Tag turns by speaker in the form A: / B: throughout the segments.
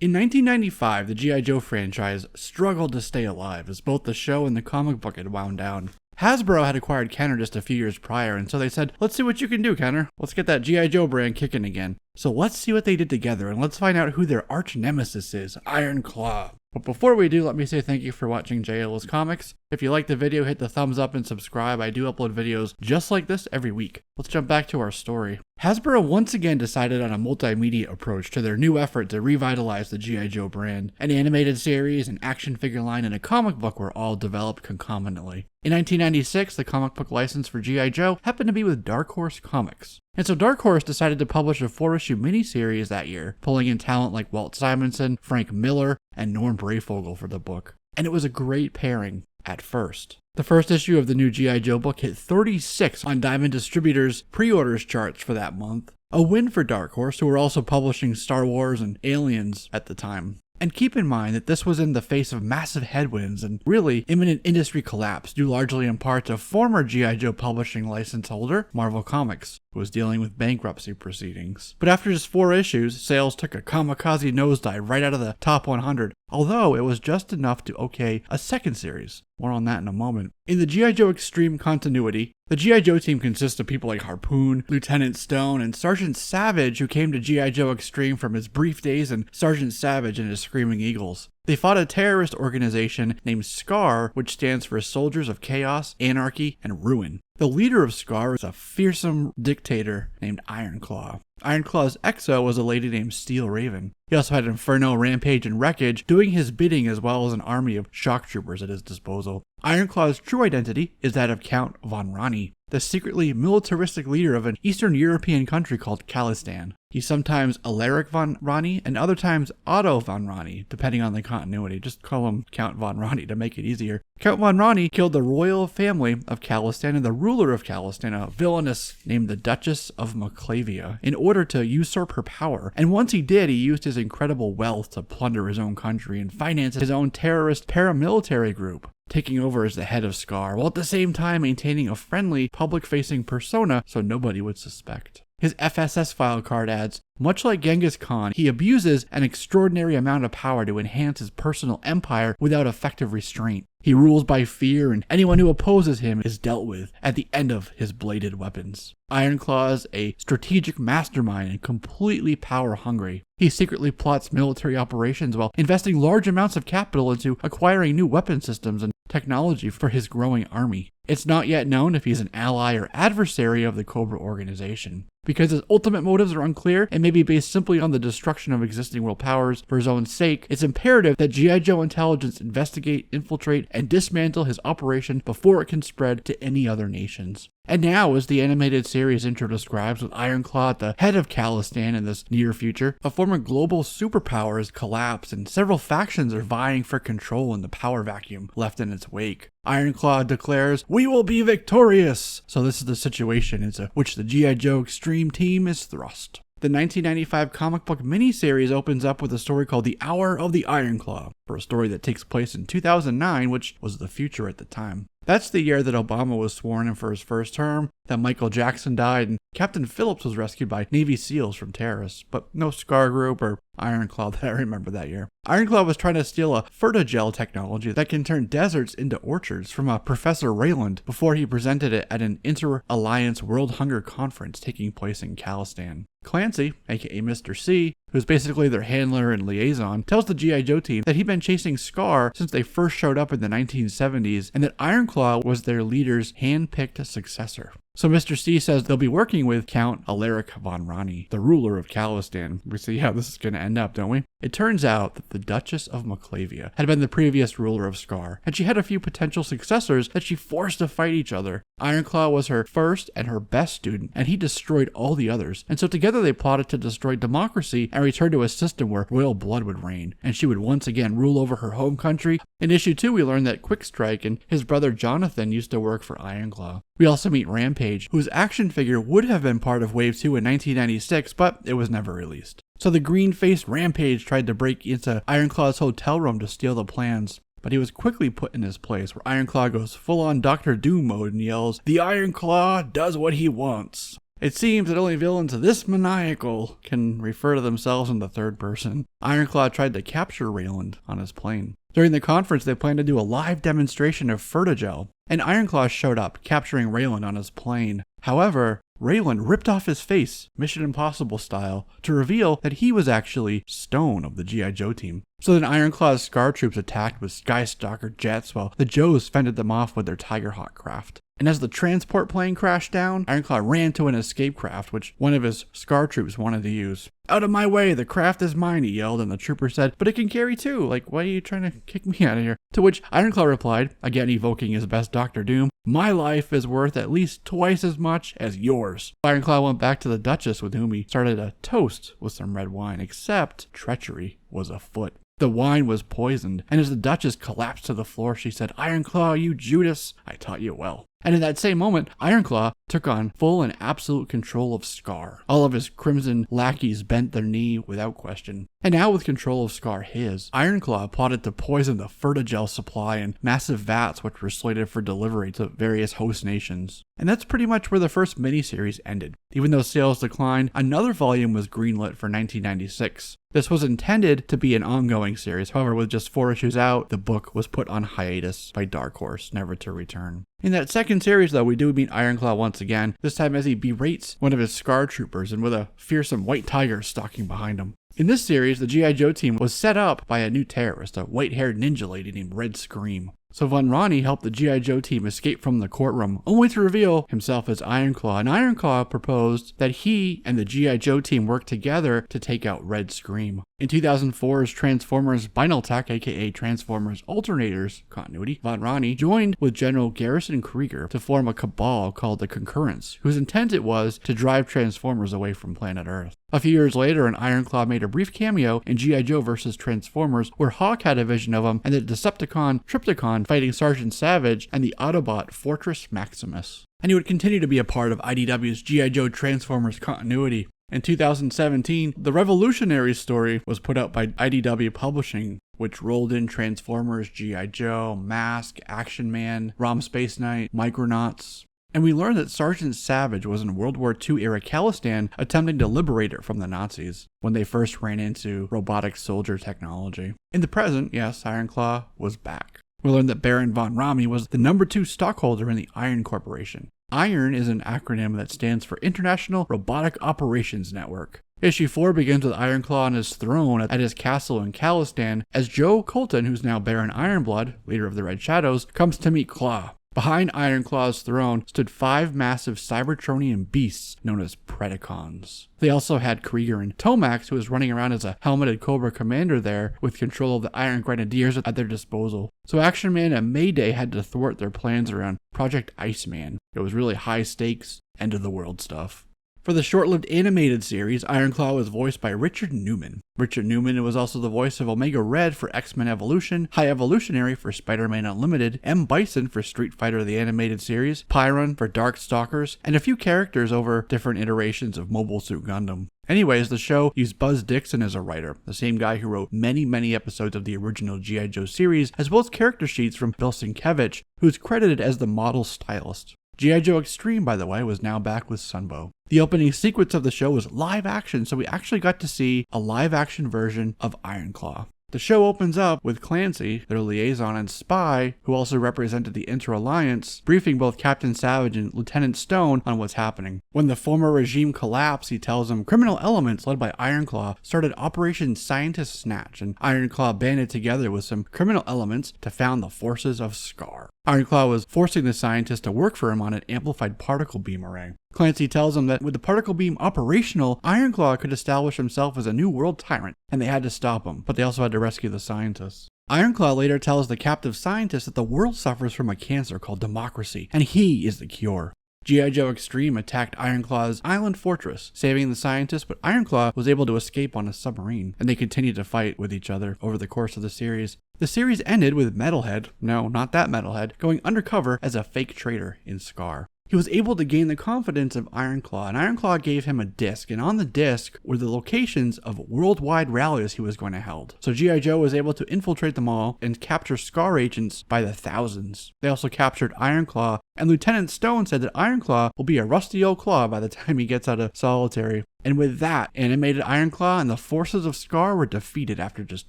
A: In 1995, the G.I. Joe franchise struggled to stay alive as both the show and the comic book had wound down. Hasbro had acquired Kenner just a few years prior, and so they said, let's see what you can do, Kenner. Let's get that G.I. Joe brand kicking again. So let's see what they did together, and let's find out who their arch nemesis is, Iron Klaw. But before we do, let me say thank you for watching JL's Comics. If you liked the video, hit the thumbs up and subscribe. I do upload videos just like this every week. Let's jump back to our story. Hasbro once again decided on a multimedia approach to their new effort to revitalize the G.I. Joe brand. An animated series, an action figure line, and a comic book were all developed concomitantly. In 1996, the comic book license for G.I. Joe happened to be with Dark Horse Comics. And so Dark Horse decided to publish a 4-issue miniseries that year, pulling in talent like Walt Simonson, Frank Miller, and Norm Breyfogle for the book. And it was a great pairing at first. The first issue of the new G.I. Joe book hit 36 on Diamond Distributors' pre-orders charts for that month. A win for Dark Horse, who were also publishing Star Wars and Aliens at the time. And keep in mind that this was in the face of massive headwinds and really imminent industry collapse, due largely in part to former G.I. Joe publishing license holder Marvel Comics, who was dealing with bankruptcy proceedings. But after just 4 issues, sales took a kamikaze nosedive right out of the top 100, although it was just enough to okay a second series. More on that in a moment. In the G.I. Joe Extreme continuity, the G.I. Joe team consists of people like Harpoon, Lieutenant Stone, and Sergeant Savage, who came to G.I. Joe Extreme from his brief days in Sergeant Savage and his Screaming Eagles. They fought a terrorist organization named SCAR, which stands for Soldiers of Chaos, Anarchy, and Ruin. The leader of SCAR is a fearsome dictator named Iron Klaw. Iron Klaw's exo was a lady named Steel Raven. He also had Inferno, Rampage, and Wreckage doing his bidding, as well as an army of shock troopers at his disposal. Iron Klaw's true identity is that of Count Von Rani, the secretly militaristic leader of an Eastern European country called Kalistan. He's sometimes Alaric Von Rani and other times Otto Von Rani, depending on the continuity. Just call him Count Von Rani to make it easier. Count Von Rani killed the royal family of Kalistan and the ruler of Kalistan, a villainess named the Duchess of Maklavia, in order to usurp her power. And once he did, he used his incredible wealth to plunder his own country and finance his own terrorist paramilitary group, taking over as the head of SCAR, while at the same time maintaining a friendly, public-facing persona so nobody would suspect. His FSS file card adds, much like Genghis Khan, he abuses an extraordinary amount of power to enhance his personal empire without effective restraint. He rules by fear, and anyone who opposes him is dealt with at the end of his bladed weapons. Iron Klaw is a strategic mastermind and completely power-hungry. He secretly plots military operations while investing large amounts of capital into acquiring new weapon systems and technology for his growing army. It's not yet known if he's an ally or adversary of the Cobra organization. Because his ultimate motives are unclear and may be based simply on the destruction of existing world powers for his own sake, it's imperative that G.I. Joe intelligence investigate, infiltrate, and dismantle his operation before it can spread to any other nations. And now, as the animated series intro describes, with Iron Klaw at the head of Kalistan in this near future, a former global superpower has collapsed and several factions are vying for control in the power vacuum left in its wake. Iron Klaw declares, "We will be victorious!" So this is the situation into which the G.I. Joe Extreme team is thrust. The 1995 comic book miniseries opens up with a story called The Hour of the Iron Klaw, for a story that takes place in 2009, which was the future at the time. That's the year that Obama was sworn in for his first term, that Michael Jackson died, and Captain Phillips was rescued by Navy SEALs from terrorists, but no Scar Group or Iron Klaw that I remember that year. Iron Klaw was trying to steal a fertigel technology that can turn deserts into orchards from a Professor Rayland before he presented it at an Inter-Alliance World Hunger Conference taking place in Kalistan. Clancy, aka Mr. C, who's basically their handler and liaison, tells the G.I. Joe team that he'd been chasing Scar since they first showed up in the 1970s, and that Iron Klaw was their leader's hand-picked successor. So Mr. C says they'll be working with Count Alaric Von Rani, the ruler of Kalistan. We see how this is going to end up, don't we? It turns out that the Duchess of Maklavia had been the previous ruler of SCAR, and she had a few potential successors that she forced to fight each other. Iron Klaw was her first and her best student, and he destroyed all the others. And so together they plotted to destroy democracy and return to a system where royal blood would reign, and she would once again rule over her home country. In issue 2, we learn that Quickstrike and his brother Jonathan used to work for Iron Klaw. We also meet Rampage, whose action figure would have been part of Wave 2 in 1996, but it was never released. So the green-faced Rampage tried to break into Iron Klaw's hotel room to steal the plans, but he was quickly put in his place, where Iron Klaw goes full-on Dr. Doom mode and yells, "The Iron Klaw does what he wants." It seems that only villains this maniacal can refer to themselves in the third person. Iron Klaw tried to capture Raylan on his plane. During the conference, they planned to do a live demonstration of Fertigel, and Iron Klaw showed up, capturing Raylan on his plane. However, Raylan ripped off his face, Mission Impossible style, to reveal that he was actually Stone of the G.I. Joe team. So then Iron Klaw's Scar troops attacked with Skystalker jets while the Joes fended them off with their Tigerhawk craft. And as the transport plane crashed down, Iron Klaw ran to an escape craft, which one of his Scar troops wanted to use. "Out of my way, the craft is mine," he yelled, and the trooper said, "But it can carry two. Like, why are you trying to kick me out of here?" To which Iron Klaw replied, again evoking his best Dr. Doom, "My life is worth at least twice as much as yours." Iron Klaw went back to the Duchess, with whom he started a toast with some red wine, except treachery was afoot. The wine was poisoned, and as the Duchess collapsed to the floor, she said, "Iron Klaw, you Judas, I taught you well." And in that same moment, Iron Klaw took on full and absolute control of Scar. All of his crimson lackeys bent their knee without question. And now with control of Scar his, Iron Klaw plotted to poison the Fertigel supply in massive vats which were slated for delivery to various host nations. And that's pretty much where the first miniseries ended. Even though sales declined, another volume was greenlit for 1996. This was intended to be an ongoing series, however, with just 4 issues out, the book was put on hiatus by Dark Horse, never to return. In that second series, though, we do meet Iron Klaw once again, this time as he berates one of his Scar troopers and with a fearsome white tiger stalking behind him. In this series, the G.I. Joe team was set up by a new terrorist, a white-haired ninja lady named Red Scream. So Von Rani helped the G.I. Joe team escape from the courtroom, only to reveal himself as Iron Klaw, and Iron Klaw proposed that he and the G.I. Joe team work together to take out Red Scream. In 2004's Transformers Binaltech, aka Transformers Alternators continuity, Von Rani joined with General Garrison Krieger to form a cabal called the Concurrence, whose intent it was to drive Transformers away from planet Earth. A few years later, an Iron Klaw made a brief cameo in G.I. Joe vs. Transformers, where Hawk had a vision of him and the Decepticon Trypticon fighting Sergeant Savage and the Autobot Fortress Maximus. And he would continue to be a part of IDW's G.I. Joe Transformers continuity. In 2017, the Revolutionary story was put out by IDW Publishing, which rolled in Transformers, G.I. Joe, Mask, Action Man, ROM Space Knight, Micronauts. And we learned that Sergeant Savage was in World War II era Kalistan attempting to liberate it from the Nazis when they first ran into robotic soldier technology. In the present, yes, Iron Klaw was back. We learned that Baron Von Rami was the number 2 stockholder in the Iron Corporation. IRON is an acronym that stands for International Robotic Operations Network. Issue 4 begins with Iron Klaw on his throne at his castle in Kalistan as Joe Colton, who's now Baron Ironblood, leader of the Red Shadows, comes to meet Klaw. Behind Iron Klaw's throne stood 5 massive Cybertronian beasts known as Predacons. They also had Krieger and Tomax, who was running around as a helmeted Cobra commander there with control of the Iron Grenadiers at their disposal. So Action Man and Mayday had to thwart their plans around Project Iceman. It was really high stakes, end of the world stuff. For the short-lived animated series, Iron Klaw was voiced by Richard Newman. Richard Newman was also the voice of Omega Red for X-Men Evolution, High Evolutionary for Spider-Man Unlimited, M. Bison for Street Fighter the Animated Series, Pyron for Darkstalkers, and a few characters over different iterations of Mobile Suit Gundam. Anyways, the show used Buzz Dixon as a writer, the same guy who wrote many episodes of the original G.I. Joe series, as well as character sheets from Bill Sienkiewicz, who's credited as the model stylist. G.I. Joe Extreme, by the way, was now back with Sunbow. The opening sequence of the show was live action, so we actually got to see a live action version of Iron Klaw. The show opens up with Clancy, their liaison and spy, who also represented the Inter-Alliance, briefing both Captain Savage and Lieutenant Stone on what's happening. When the former regime collapsed, he tells them criminal elements led by Iron Klaw started Operation Scientist Snatch, and Iron Klaw banded together with some criminal elements to found the forces of Scar. Iron Klaw was forcing the scientists to work for him on an amplified particle beam array. Clancy tells him that with the particle beam operational, Iron Klaw could establish himself as a new world tyrant, and they had to stop him, but they also had to rescue the scientists. Iron Klaw later tells the captive scientists that the world suffers from a cancer called democracy, and he is the cure. G.I. Joe Extreme attacked Iron Klaw's island fortress, saving the scientists, but Iron Klaw was able to escape on a submarine, and they continued to fight with each other over the course of the series. The series ended with Metalhead, no, not that Metalhead, going undercover as a fake traitor in Scar. he was able to gain the confidence of Iron Klaw, and Iron Klaw gave him a disc, and on the disc were the locations of worldwide rallies he was going to hold. So G.I. Joe was able to infiltrate them all and capture Scar agents by the thousands. They also captured Iron Klaw, and Lieutenant Stone said that Iron Klaw will be a rusty old claw by the time he gets out of solitary. And with that, animated Iron Klaw and the forces of Scar were defeated after just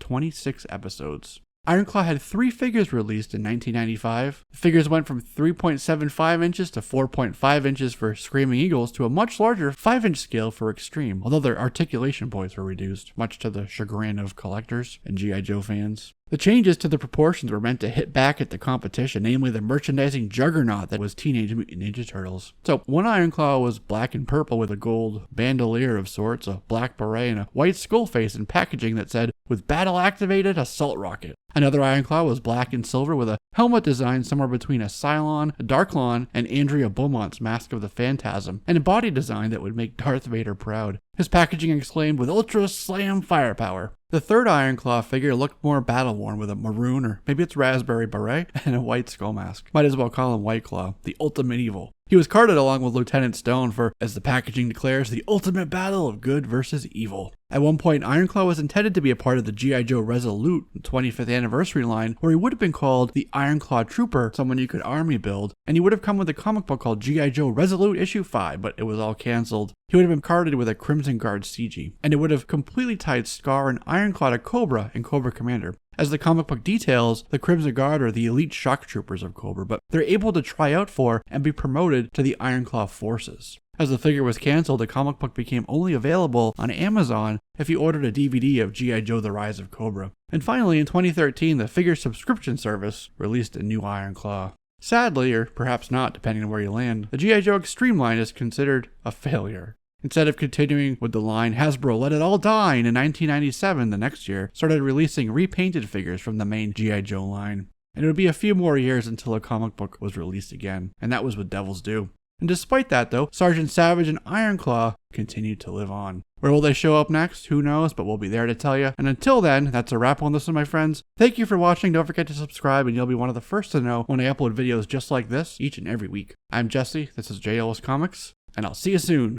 A: 26 episodes. Iron Klaw had 3 figures released in 1995. The figures went from 3.75 inches to 4.5 inches for Screaming Eagles to a much larger 5-inch scale for Extreme, although their articulation points were reduced, much to the chagrin of collectors and G.I. Joe fans. The changes to the proportions were meant to hit back at the competition, namely the merchandising juggernaut that was Teenage Mutant Ninja Turtles. So, one Iron Klaw was black and purple with a gold bandolier of sorts, a black beret, and a white skull face and packaging that said, "With battle-activated assault rocket." Another Iron Klaw was black and silver with a helmet design somewhere between a Cylon, a Darklon, and Andrea Beaumont's Mask of the Phantasm, and a body design that would make Darth Vader proud. His packaging exclaimed with Ultra Slam Firepower. The third Iron Klaw figure looked more battle-worn with a maroon or maybe it's raspberry beret and a white skull mask. Might as well call him White Claw, the ultimate evil. He was carded along with Lieutenant Stone for, as the packaging declares, the ultimate battle of good versus evil. At one point, Iron Klaw was intended to be a part of the G.I. Joe Resolute 25th anniversary line, where he would have been called the Iron Klaw Trooper, someone you could army build, and he would have come with a comic book called G.I. Joe Resolute issue 5, but it was all cancelled. He would have been carded with a Crimson Guard CG, and it would have completely tied Scar and Iron Klaw to Cobra and Cobra Commander. As the comic book details, the Crimson Guard are the elite shock troopers of Cobra, but they're able to try out for and be promoted to the Iron Klaw forces. As the figure was cancelled, the comic book became only available on Amazon if you ordered a DVD of G.I. Joe The Rise of Cobra. And finally, in 2013, the figure subscription service released a new Iron Klaw. Sadly, or perhaps not, depending on where you land, the G.I. Joe Extreme line is considered a failure. Instead of continuing with the line, Hasbro let it all die, and in 1997, the next year, started releasing repainted figures from the main G.I. Joe line. And it would be a few more years until a comic book was released again, and that was with Devil's Due. And despite that though, Sergeant Savage and Iron Klaw continued to live on. Where will they show up next? Who knows, but we'll be there to tell you. And until then, that's a wrap on this one, my friends. Thank you for watching. Don't forget to subscribe and you'll be one of the first to know when I upload videos just like this each and every week. I'm Jesse, this is JLS Comics, and I'll see you soon.